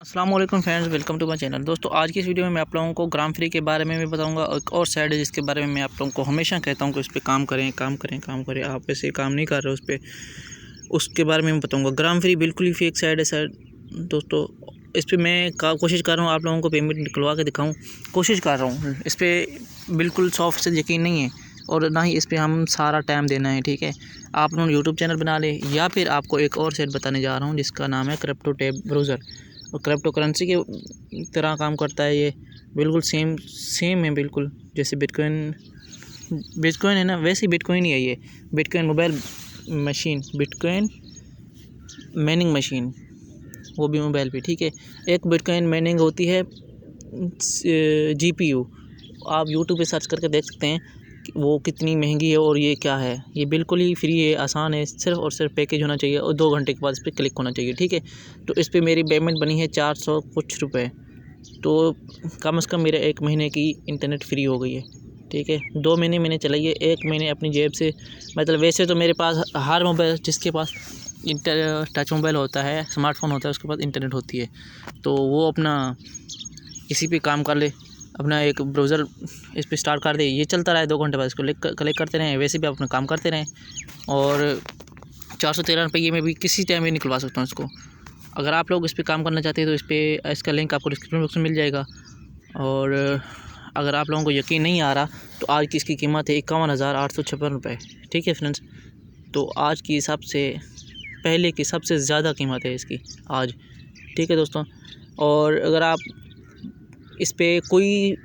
अस्सलाम वालेकुम friends, welcome to my channel. दोस्तों, आज की इस वीडियो में मैं आप लोगों को ग्राम फ्री के बारे में भी बताऊंगा। एक और साइड है जिसके बारे में मैं आप लोगों को हमेशा कहता हूं कि उस पर काम करें काम करें काम करें। आप वैसे काम नहीं कर रहे उस पर, उसके बारे में मैं बताऊंगा। ग्राम फ्री बिल्कुल ही फेक साइड है सर। दोस्तों, इस पर मैं कोशिश कर रहा हूँ आप लोगों को पेमेंट निकलवा के दिखाऊँ, कोशिश कर रहा हूँ। इस पर बिल्कुल 100% यकीन नहीं है और ना ही इस पर हम सारा टाइम देना है। ठीक है, आप लोग यूट्यूब चैनल बना लें या फिर आपको एक और साइट बताने जा रहा हूँ जिसका नाम है क्रिप्टो टैब ब्राउज़र। और क्रिप्टो करेंसी के तरह काम करता है ये, बिल्कुल सेम है, बिल्कुल जैसे बिटकॉइन है ना, वैसे ही बिटकॉइन ही है ये। Bitcoin mobile machine, bitcoin mining machine, वो भी मोबाइल पे। ठीक है, एक बिटकॉइन माइनिंग होती है GPU। आप यूट्यूब पे सर्च करके देख सकते हैं कि वो कितनी महंगी है और ये क्या है। ये बिल्कुल ही फ्री है, आसान है, सिर्फ और सिर्फ पैकेज होना चाहिए और 2 घंटे के बाद इस पर क्लिक होना चाहिए। ठीक है, तो इस पर मेरी पेमेंट बनी है 400 कुछ रुपये, तो कम से कम मेरे 1 महीने की इंटरनेट फ्री हो गई है। ठीक है, 2 महीने मैंने चलाई है, 1 महीने अपनी जेब से। मतलब वैसे तो मेरे पास हर मोबाइल, जिसके पास टच मोबाइल होता है, स्मार्टफोन होता है, उसके पास इंटरनेट होती है, तो वो अपना किसी पे काम कर ले, अपना एक ब्राउज़र इस पे स्टार्ट कर दे, ये चलता रहा है 2 घंटे बाद इसको कलेक्ट करते रहें, वैसे भी अपना काम करते रहें। और 413 रुपये में भी किसी टाइम में निकलवा सकता हूँ इसको। अगर आप लोग इस पे काम करना चाहते हैं तो इसका लिंक आपको डिस्क्रिप्शन बॉक्स में मिल जाएगा। और अगर आप लोगों को यकीन नहीं आ रहा तो आज की इसकी कीमत है 51,856 रुपये। ठीक है फ्रेंड्स, तो आज की सबसे पहले की सबसे ज़्यादा कीमत है इसकी आज। ठीक है दोस्तों, और अगर आप इस पे कोई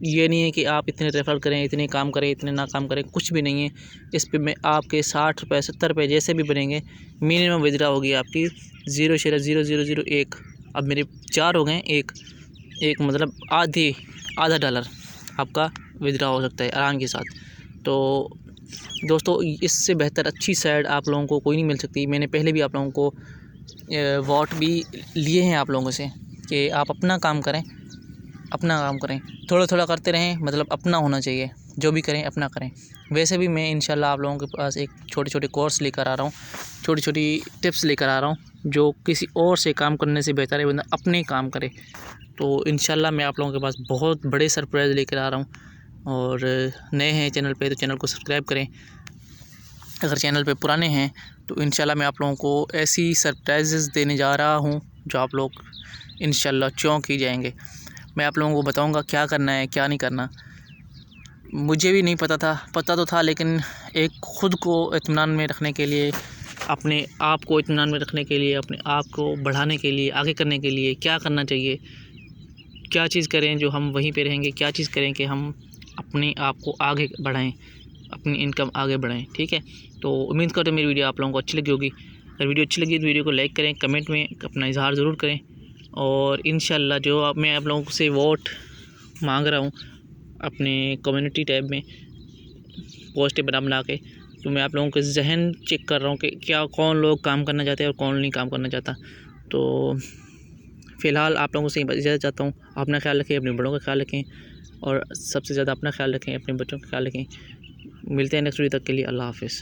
ये नहीं है कि आप इतने रेफर करें, इतने काम करें, इतने ना काम करें, कुछ भी नहीं है। इस पे मैं आपके 60 रुपये 70 रुपये जैसे भी बनेंगे, मिनिमम विड्रा होगी आपकी 0.0001। अब मेरे 4 हो गए, एक मतलब आधा डॉलर आपका विड्रा हो सकता है आराम के साथ। तो दोस्तों, इससे बेहतर अच्छी साइड आप लोगों को कोई नहीं मिल सकती। मैंने पहले भी आप लोगों को वोट भी लिए हैं आप लोगों से कि आप अपना काम करें, थोड़ा थोड़ा करते रहें, मतलब अपना होना चाहिए, जो भी करें अपना करें। वैसे भी मैं इंशाल्लाह आप लोगों के पास एक छोटे छोटे कोर्स लेकर आ रहा हूँ, छोटी छोटी टिप्स लेकर आ रहा हूँ, जो किसी और से काम करने से बेहतर है बंदा अपने काम करे। तो इंशाल्लाह मैं आप लोगों के पास बहुत बड़े सरप्राइज़ लेकर आ रहा हूँ। और नए हैं चैनल पे तो चैनल को सब्सक्राइब करें, अगर चैनल पे पुराने हैं तो इंशाल्लाह मैं आप लोगों को ऐसी सरप्राइजेज़ देने जा रहा हूँ जो आप लोग इंशाल्लाह चौंक ही जाएंगे। मैं आप लोगों को बताऊंगा क्या करना है क्या नहीं करना। मुझे भी नहीं पता तो था, लेकिन एक ख़ुद को इत्मीनान में रखने के लिए, अपने आप को इत्मीनान में रखने के लिए, अपने आप को बढ़ाने के लिए, आगे करने के लिए क्या करना चाहिए, क्या चीज़ करें जो हम वहीं पे रहेंगे, क्या चीज़ करें कि हम अपने आप को आगे बढ़ाएं, अपनी इनकम आगे बढ़ाएं। ठीक है, तो उम्मीद करते मेरी वीडियो आप लोगों को अच्छी लगी होगी। अगर वीडियो अच्छी लगी तो वीडियो को लाइक करें, कमेंट में अपना इजहार ज़रूर करें। और इंशाल्लाह जो मैं आप लोगों से वोट मांग रहा हूँ अपने कम्युनिटी टैब में पोस्ट बना के, तो मैं आप लोगों के जहन चेक कर रहा हूँ कि क्या कौन लोग काम करना चाहते हैं और कौन नहीं काम करना चाहता। तो फ़िलहाल आप लोगों से इजाज़त चाहता हूँ। अपना ख्याल रखें, अपने बड़ों का ख्याल रखें और सबसे ज़्यादा अपना ख्याल रखें, अपने बच्चों का ख्याल रखें। मिलते हैं नेक्स्ट वीडियो तक के लिए। अल्लाह हाफ़िज़।